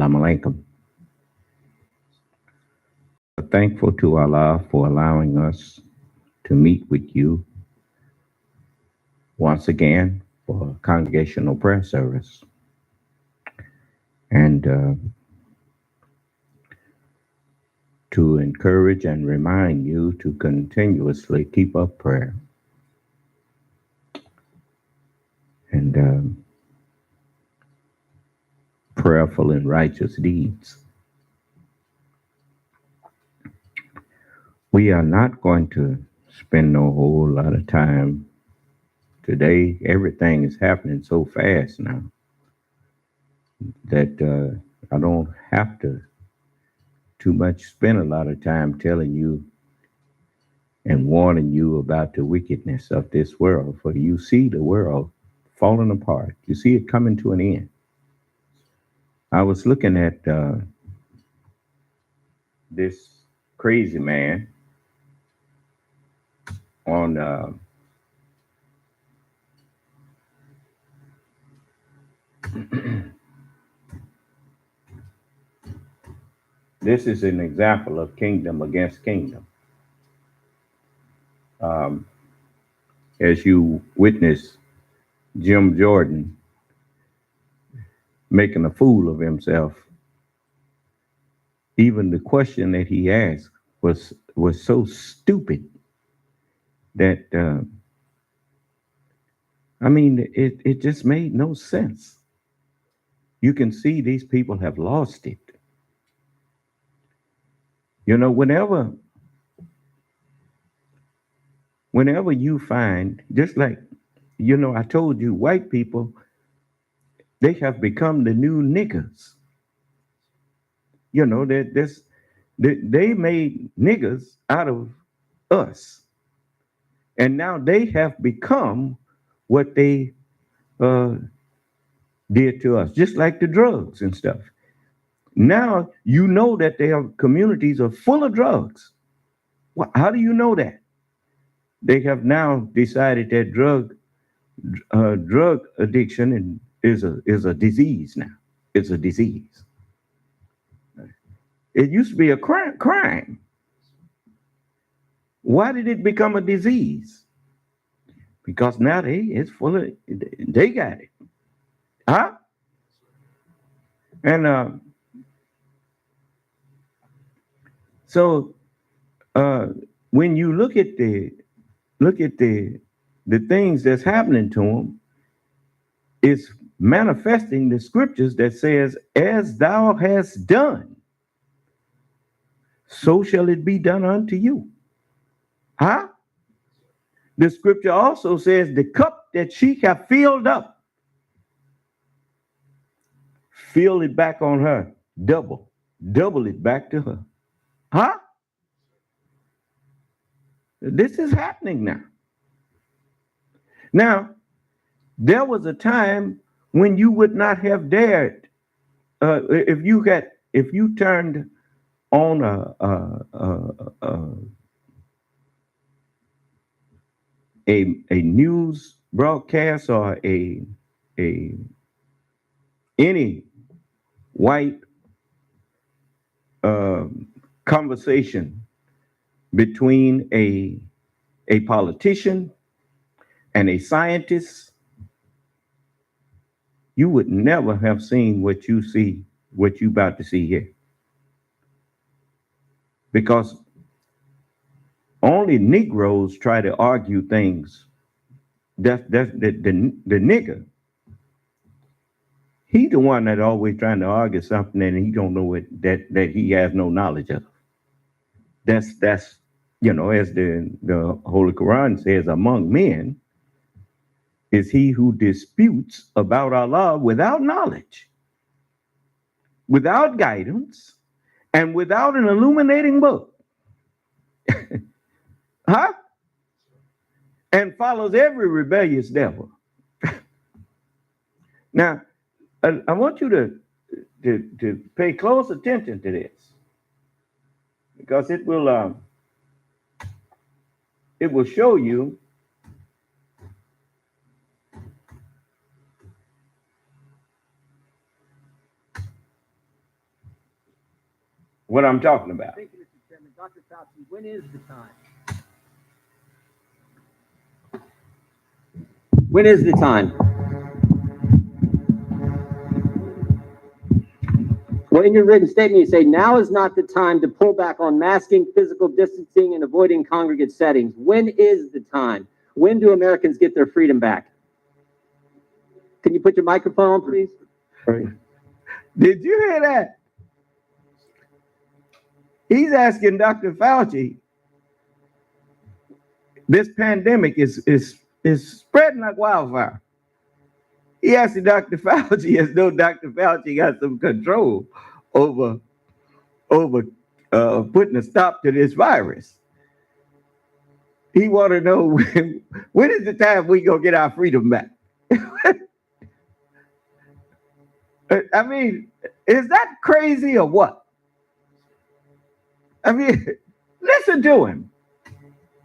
Assalamu alaikum. Thankful to Allah for allowing us to meet with you once again for congregational prayer service and to encourage and remind you to continuously keep up prayer and prayerful and righteous deeds. We are not going to spend no whole lot of time today. Everything is happening so fast now that I don't have to too much spend a lot of time telling you and warning you about the wickedness of this world. For you see the world falling apart. You see it coming to an end. I was looking at this crazy man on this is an example of kingdom against kingdom. Um, as you witness Jim Jordan making a fool of himself, even the question that he asked was so stupid that it just made no sense. You can see these people have lost it. You know, whenever you find, just like, you know, I told you, white people, they have become the new niggers. You know, they made niggers out of us. And now they have become what they uh, did to us, just like the drugs and stuff. Now you know that their communities are full of drugs. Well, how do you know that? They have now decided that drug addiction is a disease now. It's a disease. It used to be a crime. Why did it become a disease? Because now it's full of they got it, huh? And so uh, when you look at the things that's happening to them, it's manifesting the scriptures that says, "As thou hast done, so shall it be done unto you." Huh? The scripture also says, "The cup that she hath filled up, fill it back on her, double it back to her." Huh? This is happening now. Now, there was a time when you would not have dared, if you turned on a news broadcast or a any white uh, conversation between a politician and a scientist, you would never have seen what you about to see here, because only Negroes try to argue things. That's the nigger. He the one that always trying to argue something and he don't know what that he has no knowledge of. That's as the Holy Quran says, among men is he who disputes about Allah without knowledge, without guidance, and without an illuminating book. Huh? And follows every rebellious devil. Now, I want you to pay close attention to this, because it will show you what I'm talking about. Thank you, Mr. Chairman. Dr. Fauci, when is the time? When is the time? Well, in your written statement, you say, now is not the time to pull back on masking, physical distancing, and avoiding congregate settings. When is the time? When do Americans get their freedom back? Can you put your microphone on, please? Right. Did you hear that? He's asking Dr. Fauci, this pandemic is spreading like wildfire. He asked Dr. Fauci as though Dr. Fauci got some control over putting a stop to this virus. He want to know when is the time we gonna get our freedom back? I mean, is that crazy or what? I mean, listen to him.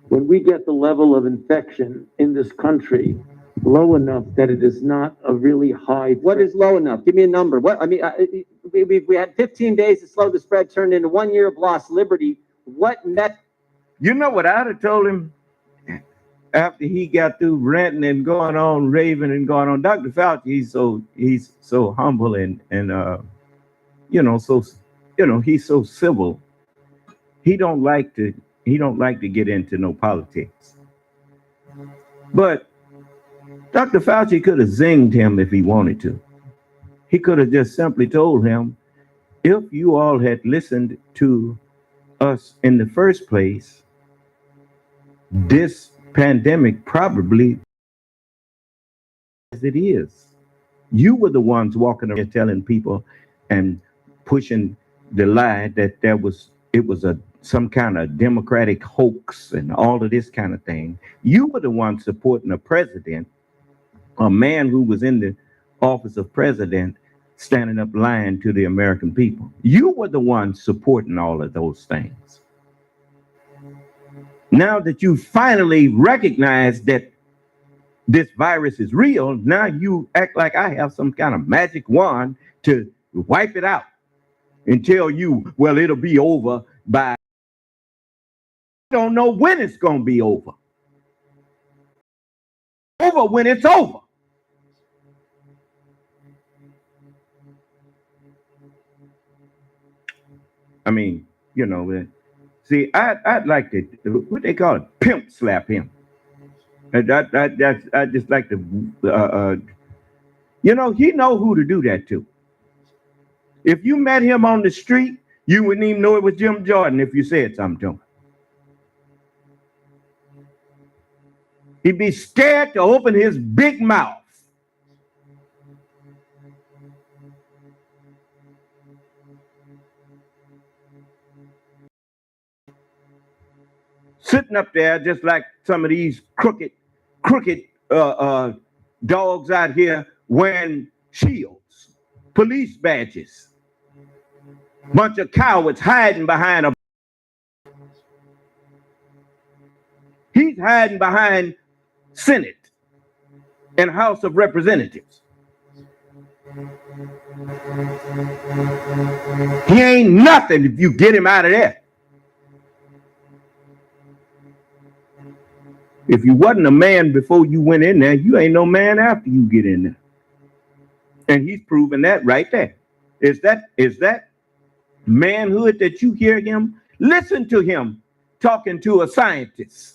When we get the level of infection in this country low enough that it is not a really high. What is low enough? Give me a number. What I mean, we had 15 days to slow the spread, turned into 1 year of lost liberty. What met? You know what I'd have told him after he got through ranting and going on, raving and going on. Dr. Fauci, he's so humble and he's so civil. He don't like to get into no politics. But Dr. Fauci could have zinged him if he wanted to. He could have just simply told him, if you all had listened to us in the first place, this pandemic probably as it is. You were the ones walking around telling people and pushing the lie that it was some kind of democratic hoax and all of this kind of thing. You were the one supporting a president, a man who was in the office of president, standing up lying to the American people. You were the one supporting all of those things. Now that you finally recognize that this virus is real, now you act like I have some kind of magic wand to wipe it out and tell you, well, it'll be over by. I don't know when it's going to be over. Over when it's over. I mean, see, I'd like to, what they call it, pimp slap him. I just like to, he know who to do that to. If you met him on the street, you wouldn't even know it was Jim Jordan if you said something to him. He'd be scared to open his big mouth. Sitting up there just like some of these crooked dogs out here wearing shields, police badges. Bunch of cowards hiding behind he's hiding behind Senate and House of Representatives. He ain't nothing if you get him out of there. If you wasn't a man before you went in there, you ain't no man after you get in there. And he's proven that right there. Is that manhood that you hear him? Listen to him talking to a scientist.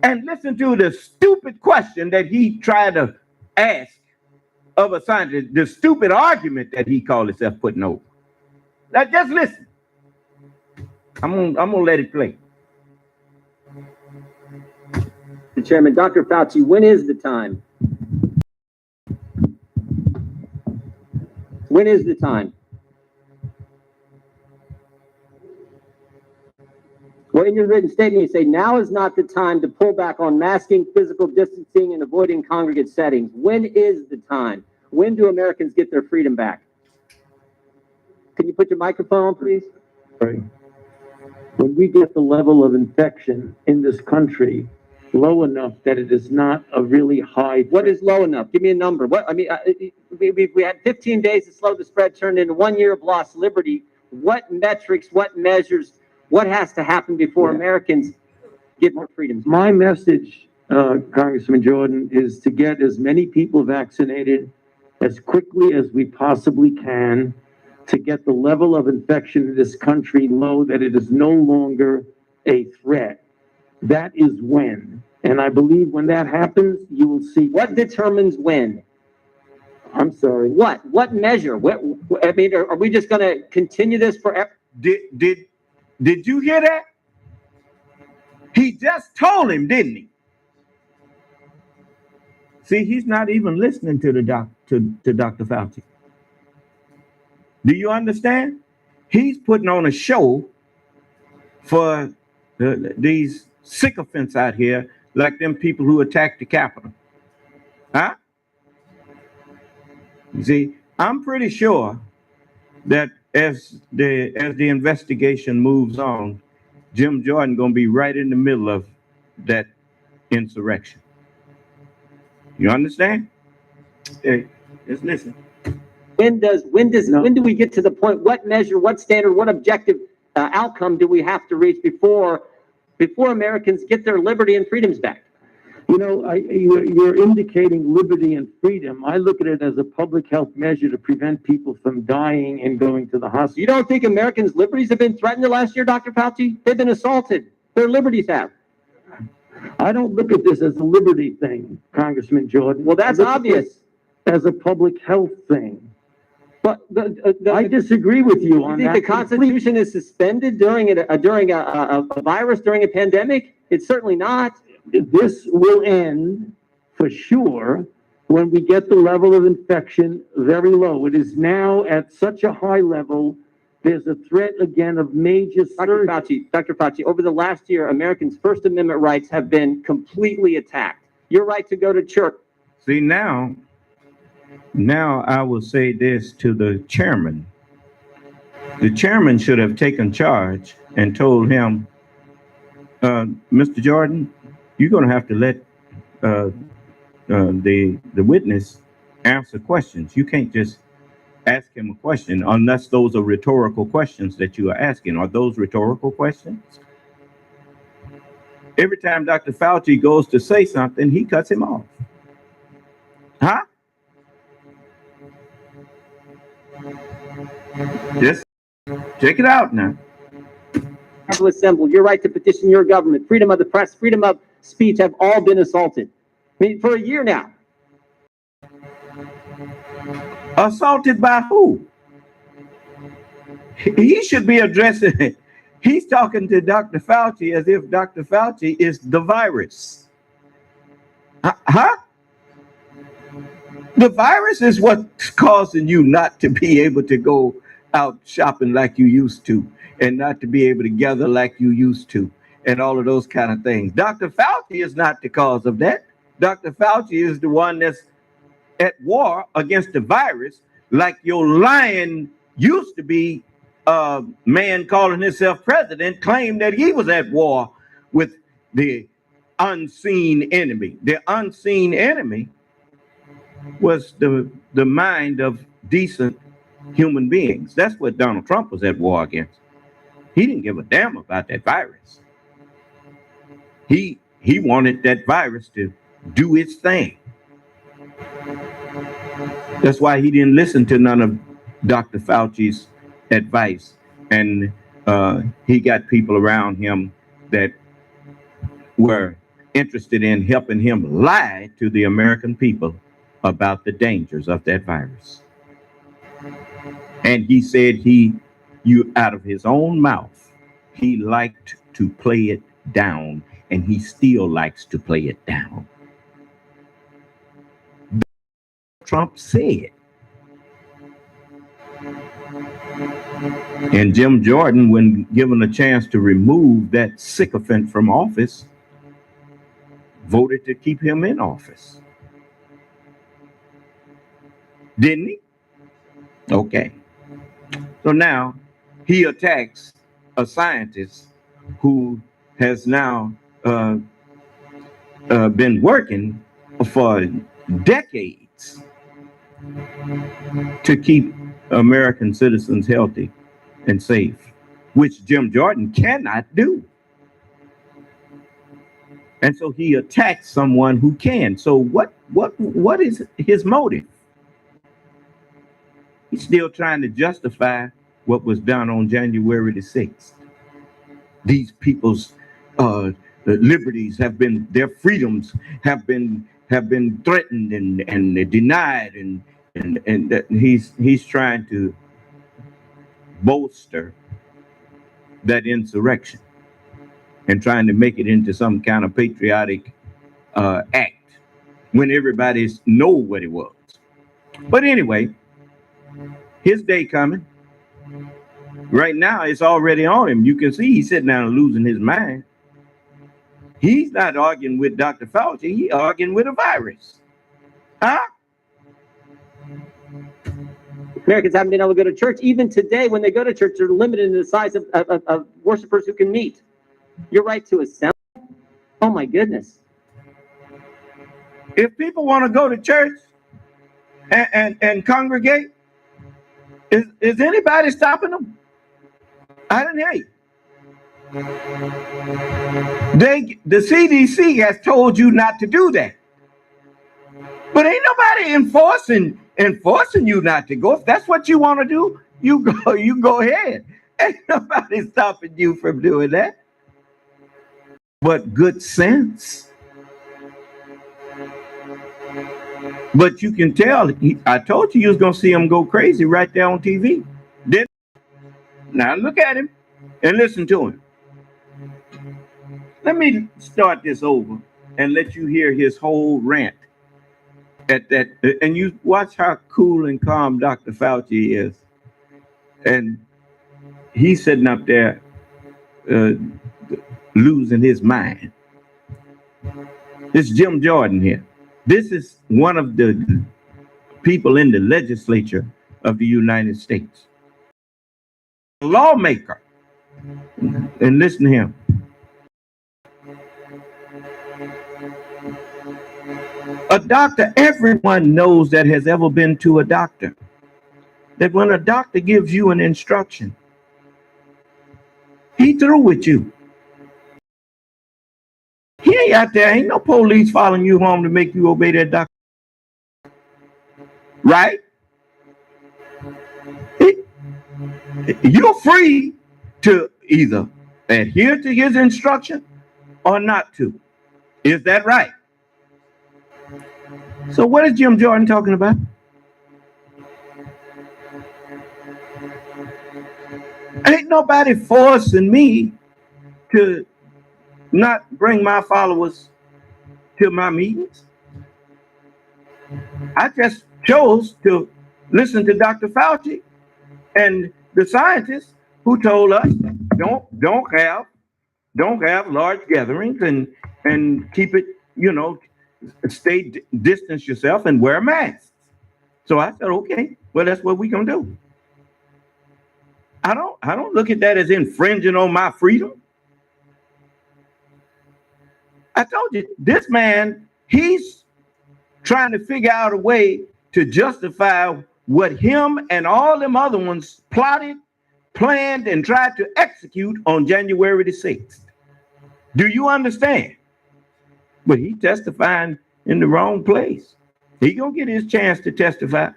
And listen to the stupid question that he tried to ask of a scientist, the stupid argument that he called himself putting over. Now just listen. I'm gonna let it play. Mr. Chairman, Dr. Fauci, when is the time? When is the time? Well, in your written statement, you say, now is not the time to pull back on masking, physical distancing, and avoiding congregate settings. When is the time? When do Americans get their freedom back? Can you put your microphone on, please? Right. When we get the level of infection in this country low enough that it is not a really high. What is low enough? Give me a number. What, I mean, we had 15 days to slow the spread, turned into 1 year of lost liberty. What metrics, what measures, what has to happen before Yeah. Americans get more freedoms? My message, Congressman Jordan, is to get as many people vaccinated as quickly as we possibly can to get the level of infection in this country low that it is no longer a threat. That is when. And I believe when that happens, you will see. What determines when? I'm sorry. What measure? I mean, are we just going to continue this forever? Did you hear that? He just told him, didn't he? See, he's not even listening to the to Dr. Fauci. Do you understand? He's putting on a show for these sycophants out here, like them people who attacked the Capitol. Huh? You see, I'm pretty sure that as the investigation moves on, Jim Jordan gonna be right in the middle of that insurrection. You understand? Hey, just listen. When do we get to the point? What measure, what standard, what objective outcome do we have to reach before Americans get their liberty and freedoms back? You know, you're indicating liberty and freedom. I look at it as a public health measure to prevent people from dying and going to the hospital. You don't think Americans' liberties have been threatened the last year, Dr. Fauci? They've been assaulted. Their liberties have. I don't look at this as a liberty thing, Congressman Jordan. Well, that's I look at obvious. this as a public health thing. But I disagree with you you on think that. the Constitution is suspended during a virus, during a pandemic? It's certainly not. This will end for sure when we get the level of infection very low. It is now at such a high level. There's a threat again of major surge. Dr. Fauci, over the last year, Americans' First Amendment rights have been completely attacked. Your right to go to church. See, now I will say this to the chairman. The chairman should have taken charge and told him, Mr. Jordan, you're going to have to let the witness answer questions. You can't just ask him a question unless those are rhetorical questions that you are asking. Are those rhetorical questions? Every time Dr. Fauci goes to say something, he cuts him off. Huh? Just check it out now. To assemble, your right to petition your government, freedom of the press, freedom of speech have all been assaulted. I mean, for a year now. Assaulted by who? He should be addressing it. He's talking to Dr. Fauci as if Dr. Fauci is the virus. Huh? The virus is what's causing you not to be able to go out shopping like you used to, and not to be able to gather like you used to, and all of those kind of things. Dr. Fauci is not the cause of that. Dr. Fauci is the one that's at war against the virus, like your lying used to be man calling himself president claimed that he was at war with the unseen enemy. The unseen enemy was the mind of decent human beings. That's what Donald Trump was at war against. He didn't give a damn about that virus. He wanted that virus to do its thing. That's why he didn't listen to none of Dr. Fauci's advice. And he got people around him that were interested in helping him lie to the American people about the dangers of that virus. And he said out of his own mouth, he liked to play it down, and he still likes to play it down. Trump said. And Jim Jordan, when given a chance to remove that sycophant from office, voted to keep him in office. Didn't he? Okay. So now he attacks a scientist who has now been working for decades to keep American citizens healthy and safe, which Jim Jordan cannot do. And so he attacks someone who can. So what is his motive? He's still trying to justify what was done on January the 6th. These people's liberties have been, their freedoms have been threatened and denied, and he's trying to bolster that insurrection and trying to make it into some kind of patriotic act when everybody know what it was. But anyway, his day coming. Right now, it's already on him. You can see he's sitting down and losing his mind. He's not arguing with Dr. Fauci. He's arguing with a virus. Huh? Americans haven't been able to go to church. Even today, when they go to church, they're limited in the size of worshipers who can meet. Your right to assemble? Oh my goodness. If people want to go to church and congregate, is anybody stopping them? I didn't hear you. The CDC has told you not to do that. But ain't nobody enforcing you not to go. If that's what you want to do, you go ahead. Ain't nobody stopping you from doing that. But good sense. But you can tell, I told you was going to see him go crazy right there on TV. Now look at him and listen to him. Let me start this over and let you hear his whole rant at that. And you watch how cool and calm Dr. Fauci is. And he's sitting up there losing his mind. It's Jim Jordan here. This is one of the people in the legislature of the United States. A lawmaker. And listen to him. A doctor, everyone knows that has ever been to a doctor, that when a doctor gives you an instruction, he through with you. He ain't out there, ain't no police following you home to make you obey that doctor. Right? You're free to either adhere to his instruction or not to. Is that right? So what is Jim Jordan talking about? Ain't nobody forcing me to not bring my followers to my meetings. I just chose to listen to Dr. Fauci and the scientists who told us don't have large gatherings and keep it, distance yourself and wear masks. So I said, okay, well, that's what we're gonna do. I don't look at that as infringing on my freedom. I told you, this man, he's trying to figure out a way to justify what him and all them other ones plotted, planned, and tried to execute on January the 6th. Do you understand? But he testifying in the wrong place. He gonna get his chance to testify.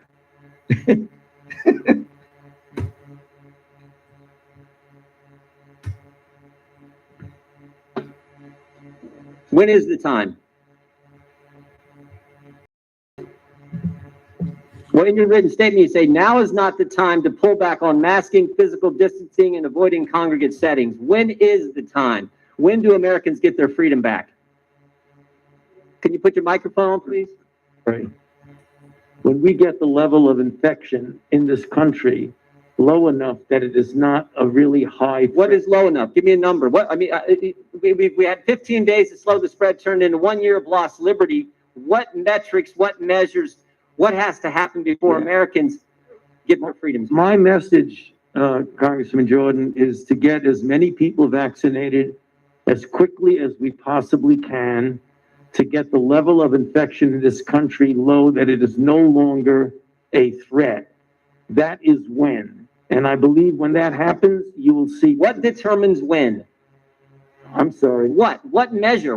When is the time? Well, in your written statement, you say, now is not the time to pull back on masking, physical distancing, and avoiding congregate settings. When is the time? When do Americans get their freedom back? Can you put your microphone on, please? Right. When we get the level of infection in this country low enough that it is not a really high. What is low enough? Give me a number. What I mean, we had 15 days to slow the spread, turned into 1 year of lost liberty. What metrics, what measures, what has to happen before Americans get their freedoms? My message, Congressman Jordan, is to get as many people vaccinated as quickly as we possibly can to get the level of infection in this country low that it is no longer a threat. That is when. And I believe when that happens, you will see. What determines when? I'm sorry. What measure?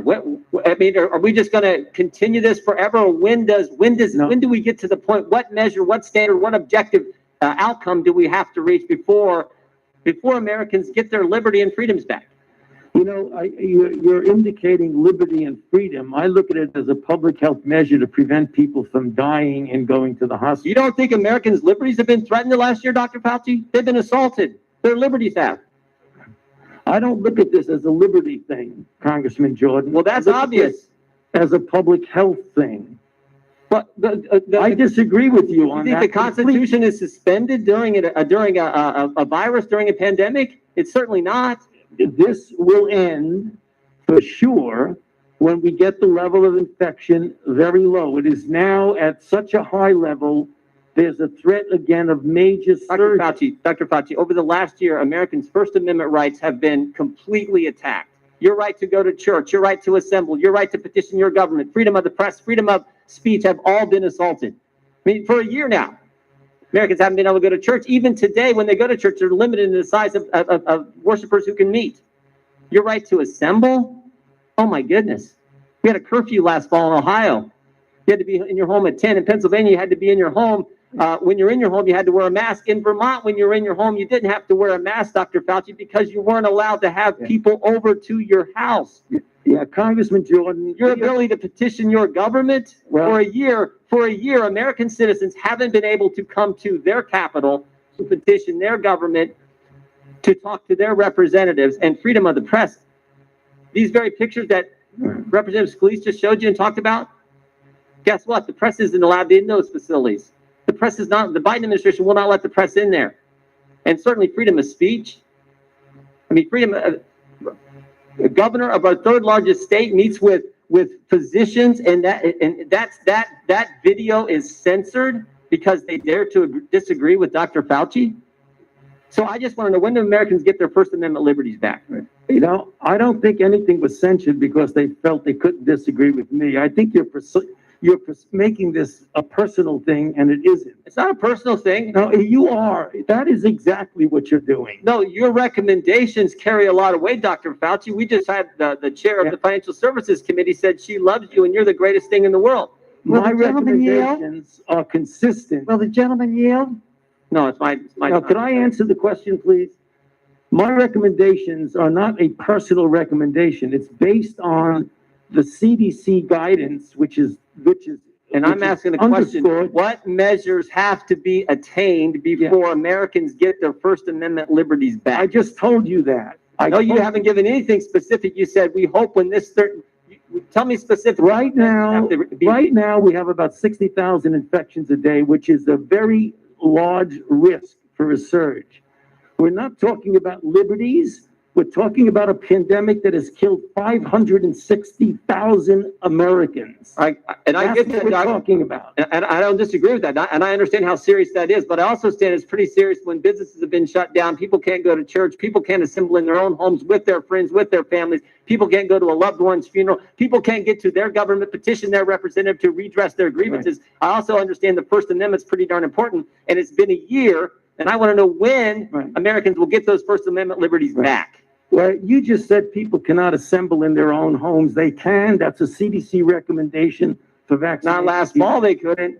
I mean, are we just going to continue this forever? Or when do we get to the point? What measure, what standard, what objective outcome do we have to reach before Americans get their liberty and freedoms back? You know, you're indicating liberty and freedom. I look at it as a public health measure to prevent people from dying and going to the hospital. You don't think Americans' liberties have been threatened the last year, Dr. Fauci? They've been assaulted. Their liberties have. I don't look at this as a liberty thing, Congressman Jordan. Well, that's I look at obvious. this as a public health thing. But I disagree with you you on think that. the Constitution is suspended during a virus, during a pandemic? It's certainly not. This will end for sure when we get the level of infection very low. It is now at such a high level. There's a threat again of major surge. Dr. Fauci, over the last year, Americans' First Amendment rights have been completely attacked. Your right to go to church, your right to assemble, your right to petition your government, freedom of the press, freedom of speech have all been assaulted. I mean, for a year now, Americans haven't been able to go to church. Even today, when they go to church, they're limited in the size of worshipers who can meet. Your right to assemble? Oh my goodness. We had a curfew last fall in Ohio. You had to be in your home at 10. In Pennsylvania, you had to be in your home. When you're in your home, you had to wear a mask. In Vermont, when you're in your home, you didn't have to wear a mask, Dr. Fauci, because you weren't allowed to have people over to your house. Yeah, Congressman Jordan. Your ability to petition your government for a year, American citizens haven't been able to come to their capital to petition their government, to talk to their representatives, and freedom of the press. These very pictures that Representative Scalise just showed you and talked about, guess what? The press isn't allowed in those facilities. The press is not, the Biden administration will not let the press in there. And certainly freedom of speech. I mean, the governor of our third largest state meets with physicians, and that video is censored because they dare to disagree with Dr. Fauci. So I just want to know, when do Americans get their First Amendment liberties back? You know, I don't think anything was censored because they felt they couldn't disagree with me. I think you're making this a personal thing, and it isn't. It's not a personal thing. No, you are. That is exactly what you're doing. No, your recommendations carry a lot of weight, Dr. Fauci. We just had the chair of the Financial Services Committee said she loves you and you're the greatest thing in the world. My recommendations are consistent. Will the gentleman yield? No, it's my. Now, could I answer the question, please? My recommendations are not a personal recommendation. It's based on the CDC guidance, which is. And I'm asking the question, what measures have to be attained before Americans get their First Amendment liberties back? I just told you that. I know you haven't given anything specific. You said, we hope when this tell me specific. Right now, we have about 60,000 infections a day, which is a very large risk for a surge. We're not talking about liberties. We're talking about a pandemic that has killed 560,000 Americans. I get that. What we're talking about. And I don't disagree with that. And I understand how serious that is. But I also understand it's pretty serious when businesses have been shut down. People can't go to church. People can't assemble in their own homes with their friends, with their families. People can't go to a loved one's funeral. People can't get to their government, petition their representative to redress their grievances. Right. I also understand the First Amendment's pretty darn important. And it's been a year. And I want to know when Americans will get those First Amendment liberties back. Well, you just said people cannot assemble in their own homes. They can. That's a CDC recommendation for vaccination. Not last fall, they couldn't.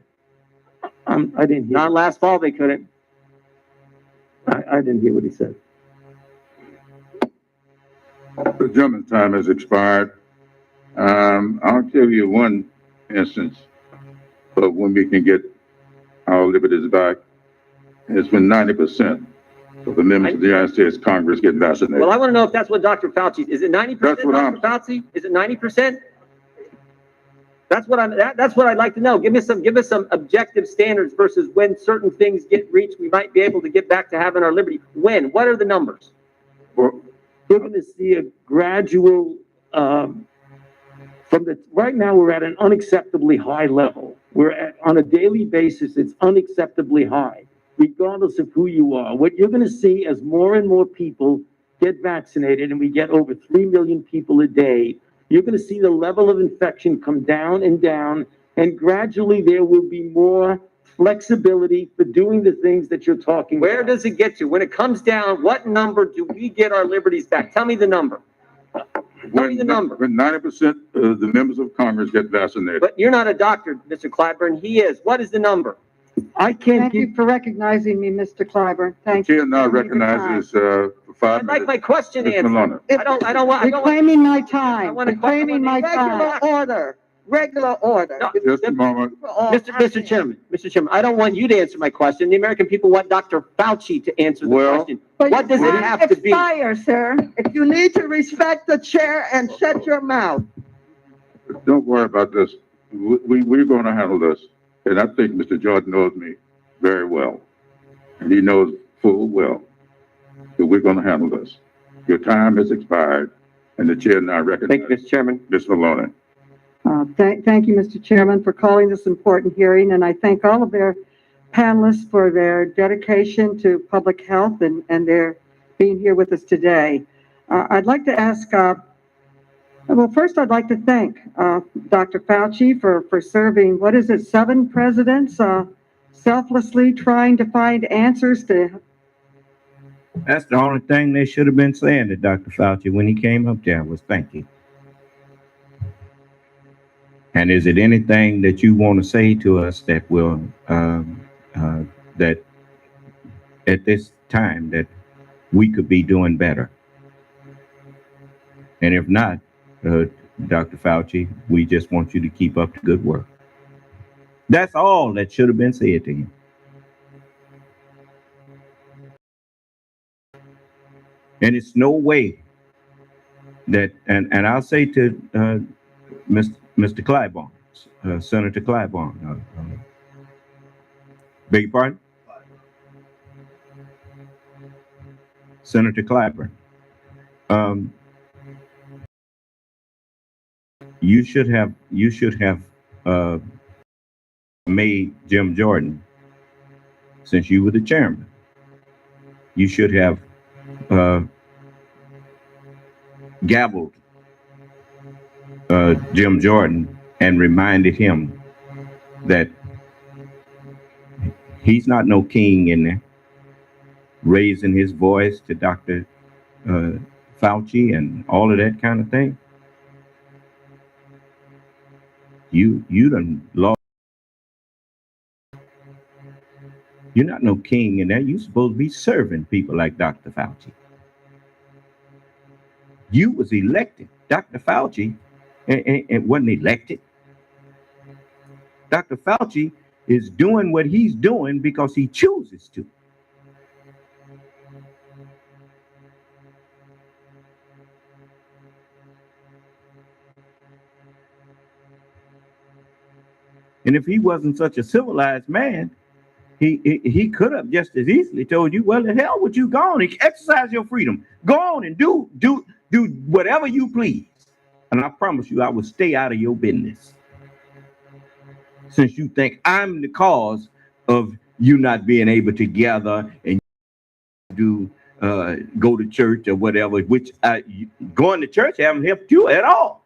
I didn't hear. Not last fall, they couldn't. I didn't hear what he said. The gentleman's time has expired. I'll give you one instance of when we can get our liberties back. It's when 90% of the members of the United States Congress get vaccinated. Well, I want to know if that's what Dr. Fauci, is it 90%, That's what Dr. Fauci? Is it 90%? That's what I'd like to know. Give us some objective standards versus when certain things get reached, we might be able to get back to having our liberty. When? What are the numbers? Well, we're going to see a gradual, right now we're at an unacceptably high level. On a daily basis, it's unacceptably high, regardless of who you are. What you're going to see as more and more people get vaccinated, and we get over 3 million people a day, you're going to see the level of infection come down and down, and gradually there will be more flexibility for doing the things that you're talking Where about. does it get to? When it comes down, what number do we get our liberties back? Tell me the number. Tell me the number. When 90% of the members of Congress get vaccinated. But you're not a doctor, Mr. Clyburn. He is. What is the number? I can't Thank give, you for recognizing me, Mr. Clyburn. Thank Chair you. now for giving me the time. recognizes, for 5 I'd like minutes. my question Ms. answered. Maloney. I don't want. Reclaiming my I time, want to- reclaiming my Regular time. order, regular order. No, Just a moment. We're all Mr. Chairman, I don't want you to answer my question. The American people want Dr. Fauci to answer the Well- question. But What does your it time have to be? expires, sir. If you need to respect the chair and shut your mouth. Don't worry about this. We're going to handle this. And I think Mr. Jordan knows me very well. And he knows full well that we're going to handle this. Your time has expired, and the chair now Thank you, recognizes Mr. Chairman. Ms. Maloney. Thank you, Mr. Chairman, for calling this important hearing, and I thank all of their panelists for their dedication to public health and their being here with us today. I'd like to ask, well, first I'd like to thank Dr. Fauci for serving, 7 presidents, selflessly trying to find answers to. That's the only thing they should have been saying to Dr. Fauci when he came up there was thank you. And is it anything that you want to say to us that will, that at this time that we could be doing better? And if not, Dr. Fauci, we just want you to keep up the good work. That's all that should have been said to him. And it's no way that, and I'll say to Mr. Clyburn, Senator Clyburn, beg your pardon? Senator Clyburn, you should have made Jim Jordan, since you were the chairman, you should have gabbled Jim Jordan and reminded him that he's not no king in there, raising his voice to Dr. Fauci and all of that kind of thing. You done lost. You're not no king in there. You're supposed to be serving people like Dr. Fauci. You was elected. Dr. Fauci and wasn't elected. Dr. Fauci is doing what he's doing because he chooses to. And if he wasn't such a civilized man, he could have just as easily told you, well, the hell with you, go on, exercise your freedom. Go on and do whatever you please. And I promise you, I will stay out of your business. Since you think I'm the cause of you not being able to gather and do go to church or whatever, which going to church haven't helped you at all.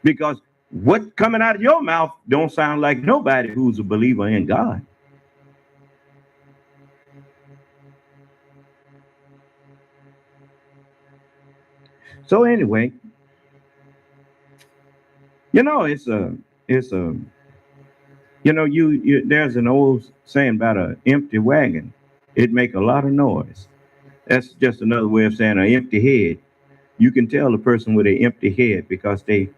Because what coming out of your mouth don't sound like nobody who's a believer in God. So anyway, you know, there's an old saying about an empty wagon. It make a lot of noise. That's just another way of saying an empty head. You can tell a person with an empty head because their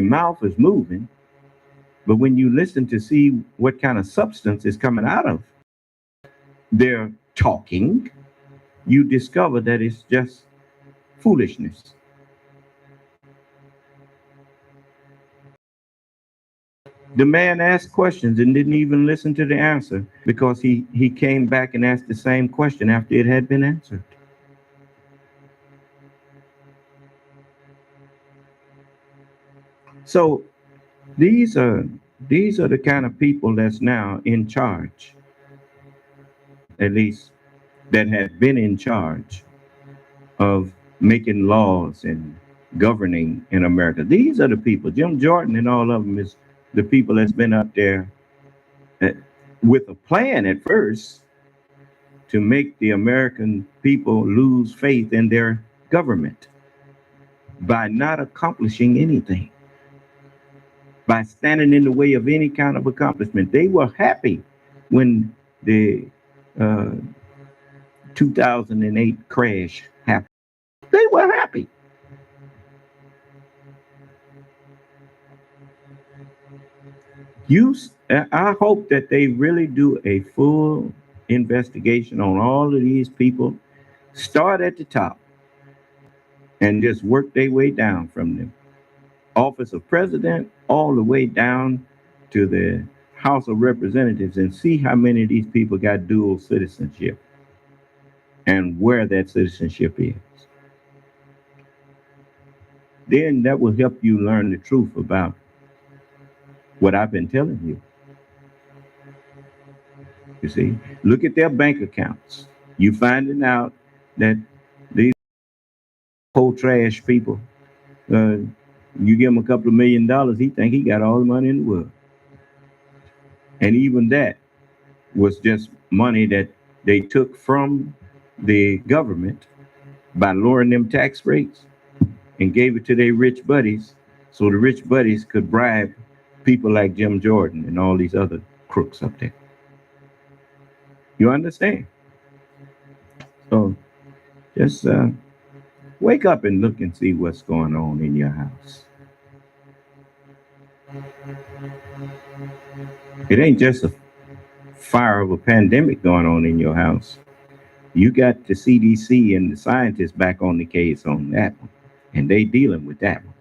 mouth is moving, but when you listen to see what kind of substance is coming out of their talking, you discover that it's just foolishness. The man asked questions and didn't even listen to the answer because he came back and asked the same question after it had been answered. So these are the kind of people that's now in charge, at least that have been in charge of making laws and governing in America. These are the people. Jim Jordan and all of them is the people that's been up there with a plan at first to make the American people lose faith in their government by not accomplishing anything, by standing in the way of any kind of accomplishment. They were happy when the 2008 crash happened. They were happy. I hope that they really do a full investigation on all of these people, start at the top, and just work their way down from the office of president all the way down to the House of Representatives and see how many of these people got dual citizenship and where that citizenship is. Then that will help you learn the truth about what I've been telling you. You see, look at their bank accounts. You finding out that these whole trash people, you give him a couple of $1 million, he think he got all the money in the world. And even that was just money that they took from the government by lowering them tax rates and gave it to their rich buddies so the rich buddies could bribe people like Jim Jordan and all these other crooks up there. You understand? So just wake up and look and see what's going on in your house. It ain't just a fire of a pandemic going on in your house. You got the CDC and the scientists back on the case on that one, and they dealing with that one.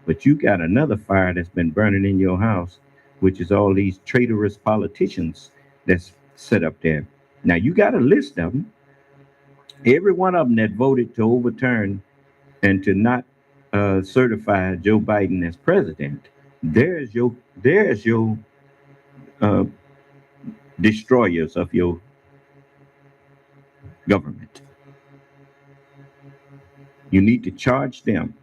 But you got another fire that's been burning in your house, which is all these traitorous politicians that's set up there. Now you got a list of them. Every one of them that voted to overturn and to not certify Joe Biden as president. There's your destroyers of your government. You need to charge them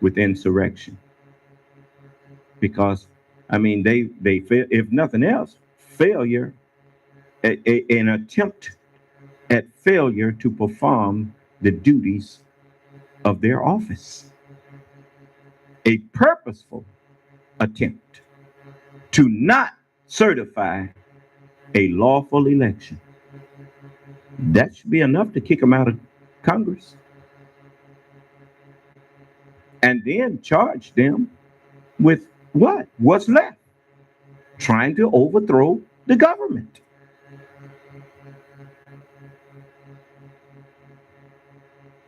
with insurrection, because I mean they fail, if nothing else, failure, an attempt at failure to perform the duties of their office, a purposeful attempt to not certify a lawful election. That should be enough to kick them out of Congress. And then charge them with what? What's left? Trying to overthrow the government.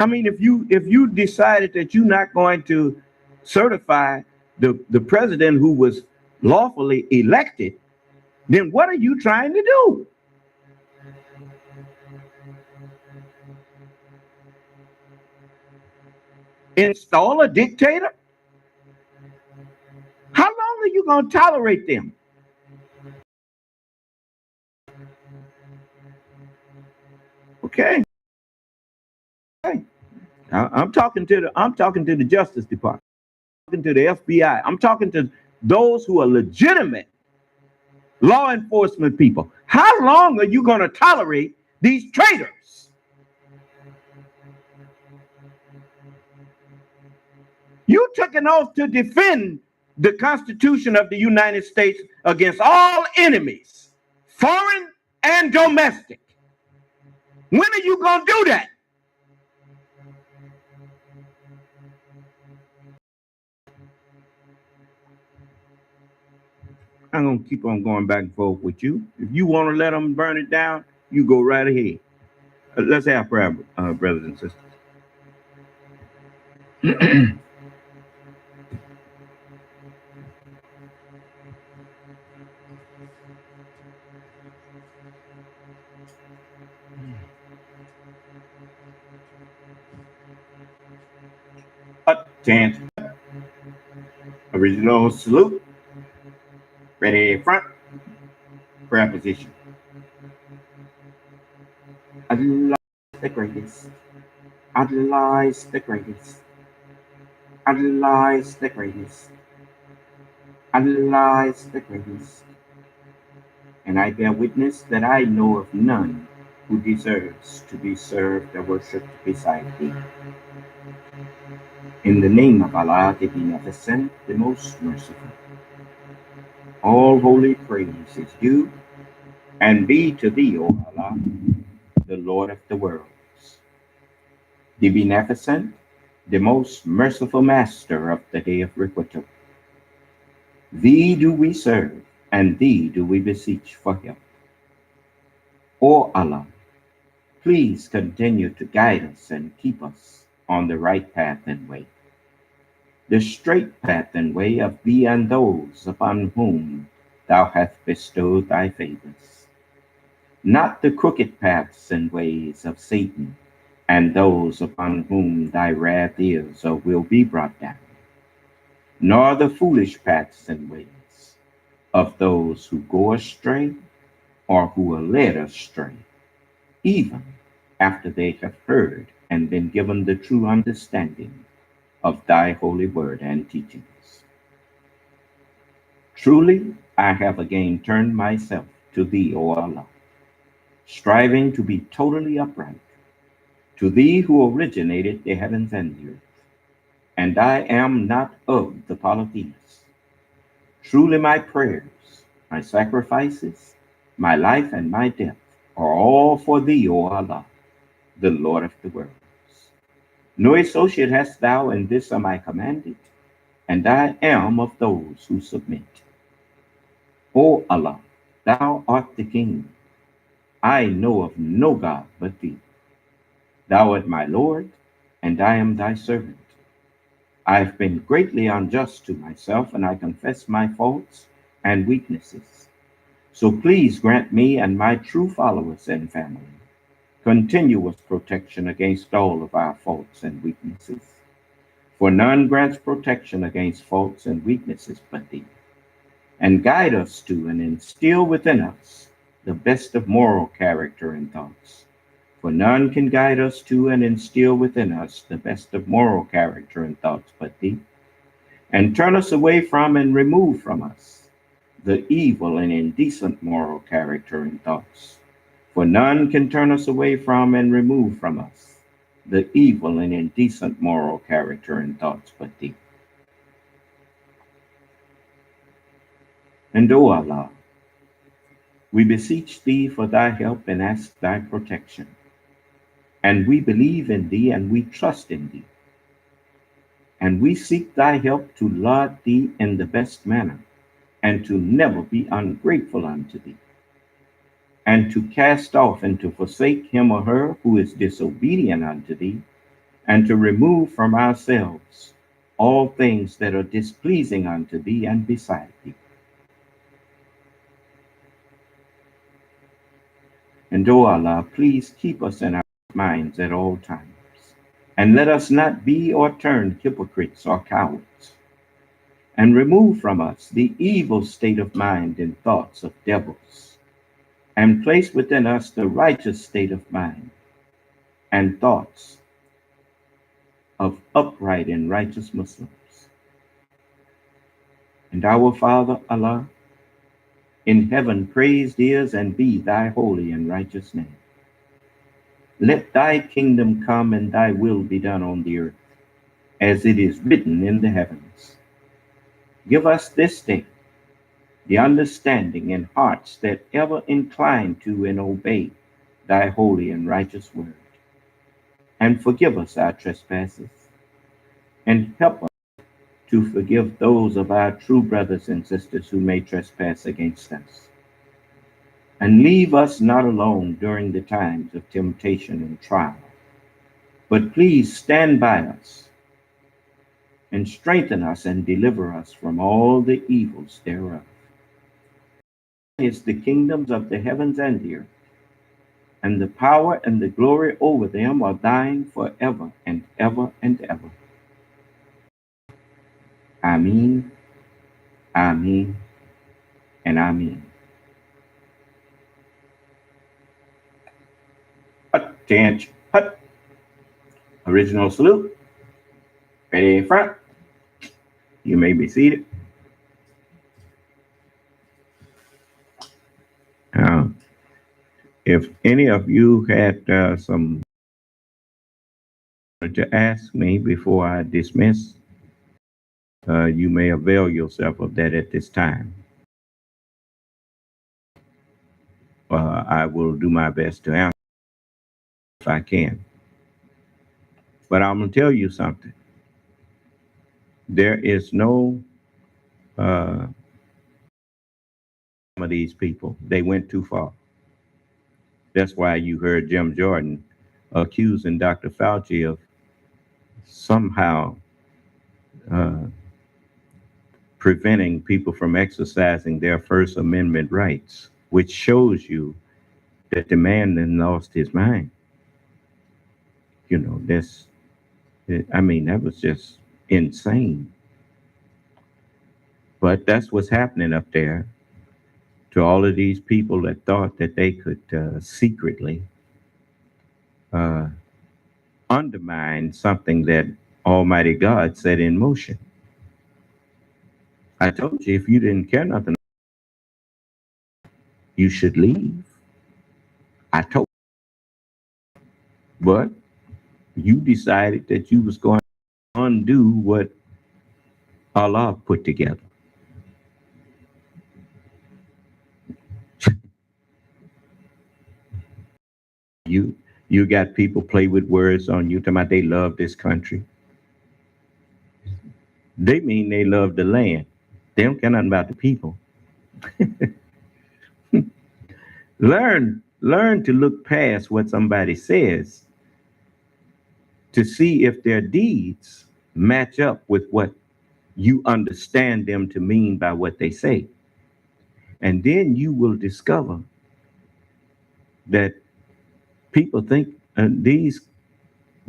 I mean, if you decided that you're not going to certify the president who was lawfully elected, then what are you trying to do? Install a dictator? How long are you going to tolerate them? Okay. I'm talking to the Justice Department. I'm talking to the FBI. I'm talking to those who are legitimate law enforcement people. How long are you going to tolerate these traitors? You took an oath to defend the Constitution of the United States against all enemies, foreign and domestic. When are you going to do that? I'm going to keep on going back and forth with you. If you want to let them burn it down, you go right ahead. Let's have prayer, brothers and sisters. Chant. Original salute. Ready front. Prayer position. Allah the greatest. Idolize the greatest. Idolize the greatest. Idolize the greatest. And I bear witness that I know of none who deserves to be served or worshipped beside thee. In the name of Allah, the Beneficent, the Most Merciful, all holy praise is due and be to thee, O Allah, the Lord of the worlds, the Beneficent, the Most Merciful Master of the day of requital. Thee do we serve, and thee do we beseech for help. O Allah, please continue to guide us and keep us on the right path and way, the straight path and way of thee and those upon whom thou hast bestowed thy favors, not the crooked paths and ways of Satan and those upon whom thy wrath is or will be brought down, nor the foolish paths and ways of those who go astray or who are led astray, even after they have heard and been given the true understanding of thy holy word and teachings. Truly, I have again turned myself to thee, O Allah, striving to be totally upright, to thee who originated the heavens and the earth, and I am not of the polytheists. Truly my prayers, my sacrifices, my life and my death are all for thee, O Allah, the Lord of the worlds. No associate hast thou in this am I commanded, and I am of those who submit. O Allah, thou art the King. I know of no God but thee. Thou art my Lord, and I am thy servant. I have been greatly unjust to myself, and I confess my faults and weaknesses. So please grant me and my true followers and family continuous protection against all of our faults and weaknesses. For none grants protection against faults and weaknesses but thee. And guide us to and instill within us the best of moral character and thoughts. For none can guide us to and instill within us the best of moral character and thoughts but thee. And turn us away from and remove from us the evil and indecent moral character and thoughts. For none can turn us away from and remove from us the evil and indecent moral character and thoughts but thee. And O Allah, we beseech thee for thy help and ask thy protection. And we believe in thee and we trust in thee. And we seek thy help to laud thee in the best manner, and to never be ungrateful unto thee, and to cast off and to forsake him or her who is disobedient unto thee, and to remove from ourselves all things that are displeasing unto thee and beside thee. And O Allah, please keep us in our minds at all times, and let us not be or turn hypocrites or cowards, and remove from us the evil state of mind and thoughts of devils, and place within us the righteous state of mind and thoughts of upright and righteous Muslims. And our Father Allah, in heaven praised is and be thy holy and righteous name. Let thy kingdom come and thy will be done on the earth, as it is written in the heavens. Give us this day the understanding and hearts that ever incline to and obey thy holy and righteous word. And forgive us our trespasses, and help us to forgive those of our true brothers and sisters who may trespass against us. And leave us not alone during the times of temptation and trial, but please stand by us and strengthen us and deliver us from all the evils thereof. Is the kingdoms of the heavens and the earth, and the power and the glory over them are thine forever and ever and ever. Amen, amen, and amen. Attention, Original salute. Ready in front. You may be seated. Uh, if any of you had some to ask me before I dismiss, you may avail yourself of that at this time. I will do my best to answer if I can. But I'm going to tell you something. There is no some of these people, they went too far. That's why you heard Jim Jordan accusing Dr. Fauci of somehow preventing people from exercising their First Amendment rights, which shows you that the man then lost his mind. You know, that was just insane. But that's what's happening up there to all of these people that thought that they could secretly undermine something that Almighty God set in motion. I told you if you didn't care nothing, you should leave. I told you. But you decided that you was going to undo what Allah put together. You got people play with words on you, talking about they love this country. They mean they love the land. They don't care nothing about the people. Learn to look past what somebody says to see if their deeds match up with what you understand them to mean by what they say. And then you will discover that people think these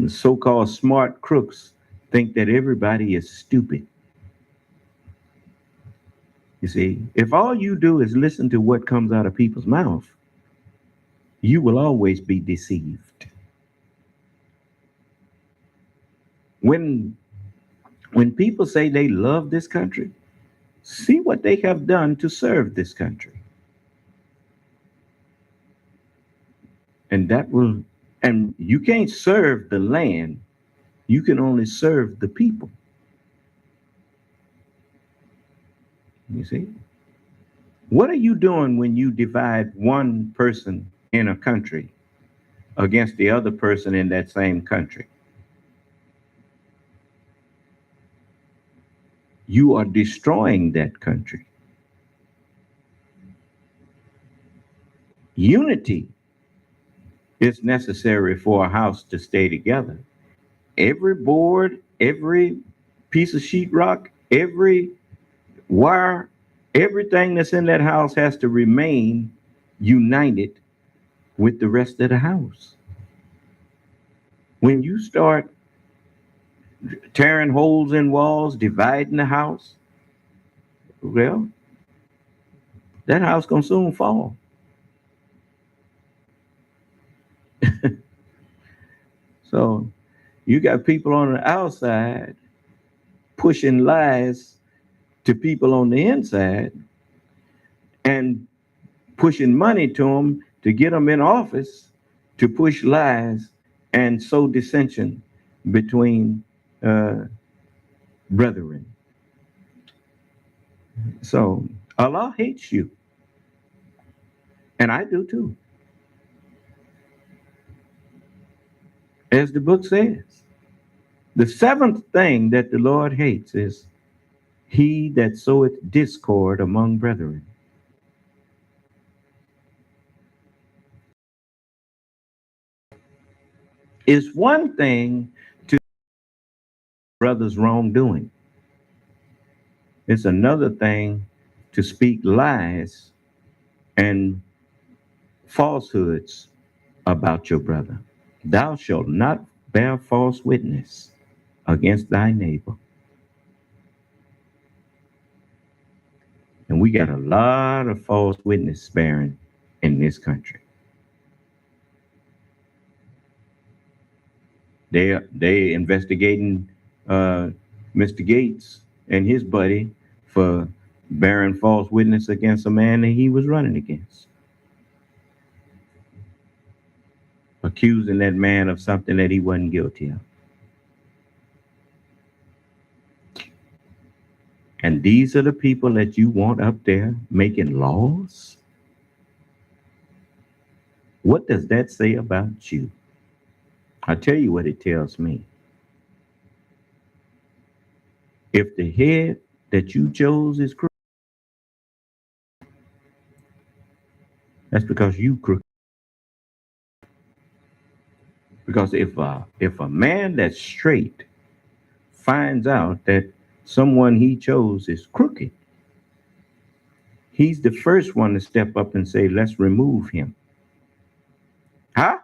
so-called smart crooks think that everybody is stupid. You see, if all you do is listen to what comes out of people's mouth, you will always be deceived. When people say they love this country, see what they have done to serve this country. And you can't serve the land. You can only serve the people. You see? What are you doing when you divide one person in a country against the other person in that same country? You are destroying that country. Unity is necessary for a house to stay together. Every board, every piece of sheetrock, every wire, everything that's in that house has to remain united with the rest of the house. When you start tearing holes in walls, dividing the house, well, that house gonna soon fall. So you got people on the outside pushing lies to people on the inside and pushing money to them to get them in office to push lies and sow dissension between brethren. So Allah hates you. And I do too. As the book says, the seventh thing that the Lord hates is he that soweth discord among brethren. It's one thing to brother's wrongdoing. It's another thing to speak lies and falsehoods about your brother. Thou shalt not bear false witness against thy neighbor. And we got a lot of false witness bearing in this country. They investigating Mr. Gates and his buddy for bearing false witness against a man that he was running against, accusing that man of something that he wasn't guilty of. And these are the people that you want up there making laws? What does that say about you? I'll tell you what it tells me. If the head that you chose is crooked, that's because you crooked. Because if a man that's straight finds out that someone he chose is crooked, he's the first one to step up and say, let's remove him. Huh?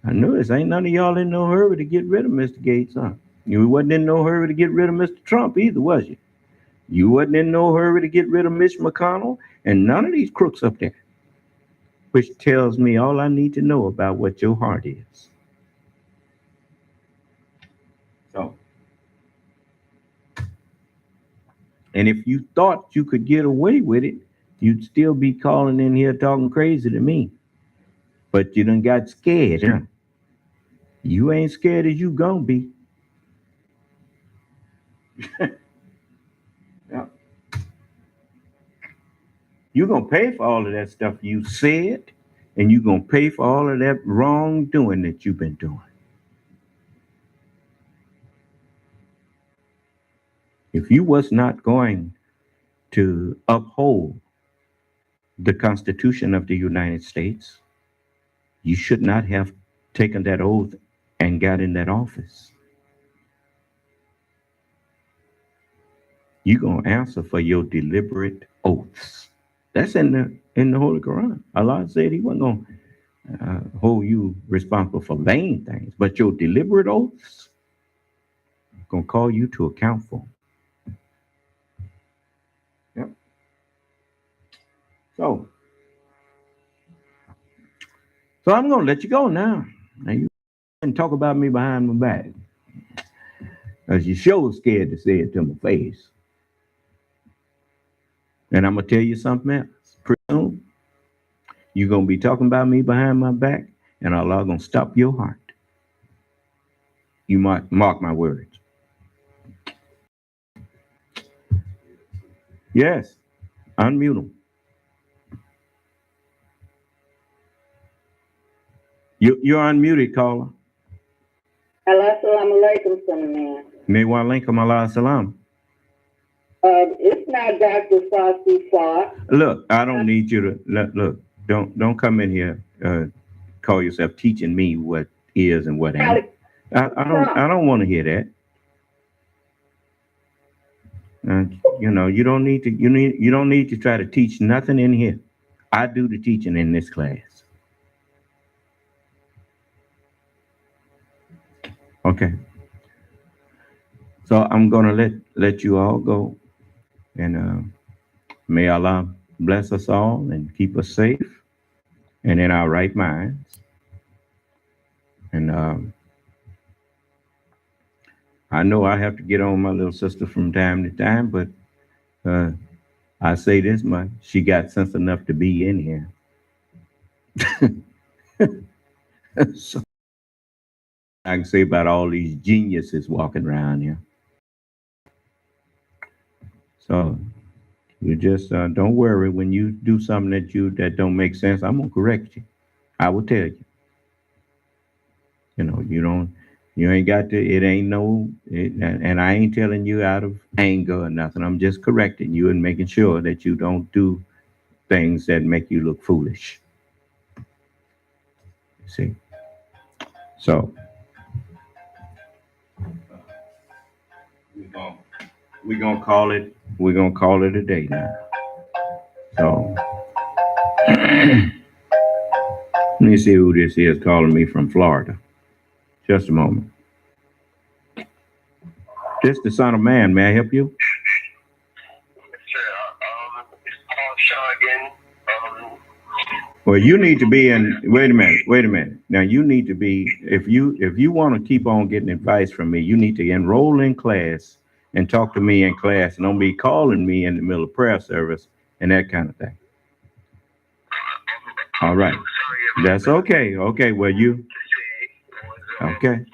I notice ain't none of y'all in no hurry to get rid of Mr. Gates, huh? You wasn't in no hurry to get rid of Mr. Trump either, was you? You wasn't in no hurry to get rid of Mitch McConnell and none of these crooks up there, which tells me all I need to know about what your heart is. So, and if you thought you could get away with it, you'd still be calling in here talking crazy to me. But you done got scared, huh? You ain't scared as you gonna be. Yeah. You're gonna pay for all of that stuff you said, and you're gonna pay for all of that wrongdoing that you've been doing. If you was not going to uphold the Constitution of the United States, you should not have taken that oath and got in that office. You're gonna answer for your deliberate oaths. That's in the Holy Quran. Allah said he wasn't gonna hold you responsible for vain things, but your deliberate oaths gonna call you to account for. Yep. So I'm gonna let you go now. Now you can talk about me behind my back, because you sure scared to say it to my face. And I'm gonna tell you something else. Pretty soon, you're gonna be talking about me behind my back, and Allah gonna stop your heart. You might mark my words. Yes, unmute them. You're unmuted, caller. Assalamu alaikum, son of man. May wa alaikum Allah salam. It's not Dr. Fauci fault. Look, I don't need you to look. Don't come in here. Call yourself teaching me what is and what ain't. I don't want to hear that. You don't need to. You don't need to try to teach nothing in here. I do the teaching in this class. Okay. So I'm gonna let you all go, and may Allah bless us all and keep us safe and in our right minds. And I know I have to get on my little sister from time to time, but I say this much: she got sense enough to be in here. So I can say about all these geniuses walking around here. So you just don't worry when you do something that don't make sense. I'm gonna correct you. I will tell you. You ain't got to. It ain't no. And I ain't telling you out of anger or nothing. I'm just correcting you and making sure that you don't do things that make you look foolish. See. So we're gonna call it. We're gonna call it a day now. So let me see who this is calling me from Florida. Just a moment. This the Son of Man. May I help you? Sure. It's Paul Shaw again. Well, you need to be in, wait a minute. Now you need to be, if you want to keep on getting advice from me, you need to enroll in class and talk to me in class and don't be calling me in the middle of prayer service and that kind of thing. All right. That's okay. Okay. Well, okay.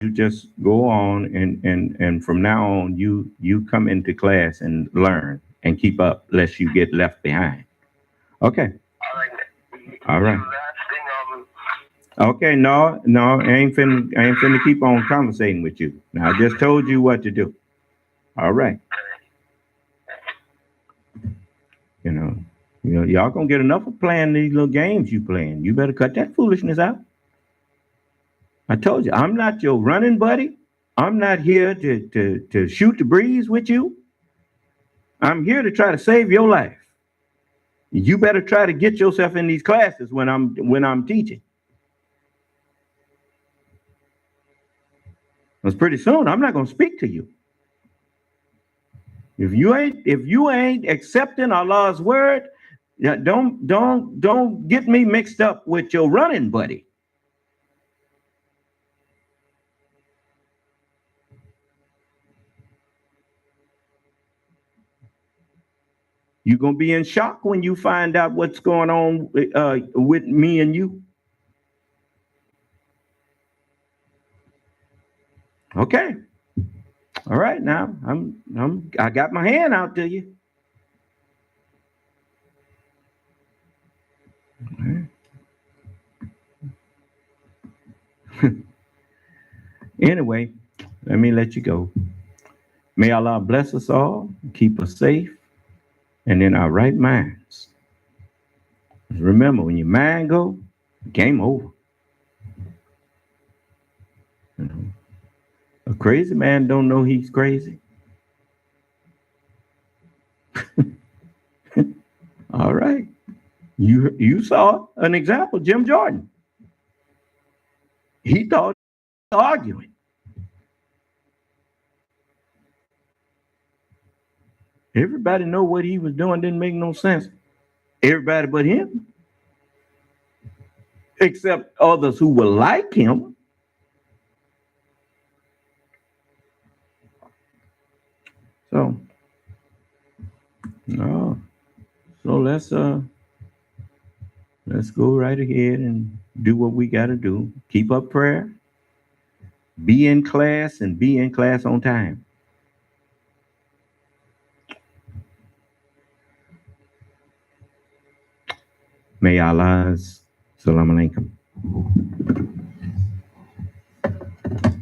You just go on and from now on, you come into class and learn and keep up lest you get left behind. Okay. All right. Okay, no, I ain't finna keep on conversating with you. Now, I just told you what to do. All right. You know, y'all gonna get enough of playing these little games you playing. You better cut that foolishness out. I told you, I'm not your running buddy. I'm not here to shoot the breeze with you. I'm here to try to save your life. You better try to get yourself in these classes when I'm teaching. Because pretty soon I'm not gonna speak to you. If you ain't accepting Allah's word, don't get me mixed up with your running buddy. You're gonna be in shock when you find out what's going on with me and you. Okay. All right, now I got my hand out to you. Anyway, let me let you go. May Allah bless us all, keep us safe, and in our right minds. Remember, when your mind go, game over. You know, a crazy man don't know he's crazy. All right. You saw an example, Jim Jordan. He thought he was arguing. Everybody know what he was doing didn't make no sense. Everybody but him. Except others who were like him. So, no. So let's go right ahead and do what we got to do. Keep up prayer. Be in class and be in class on time. May Allah's Salam Alaikum.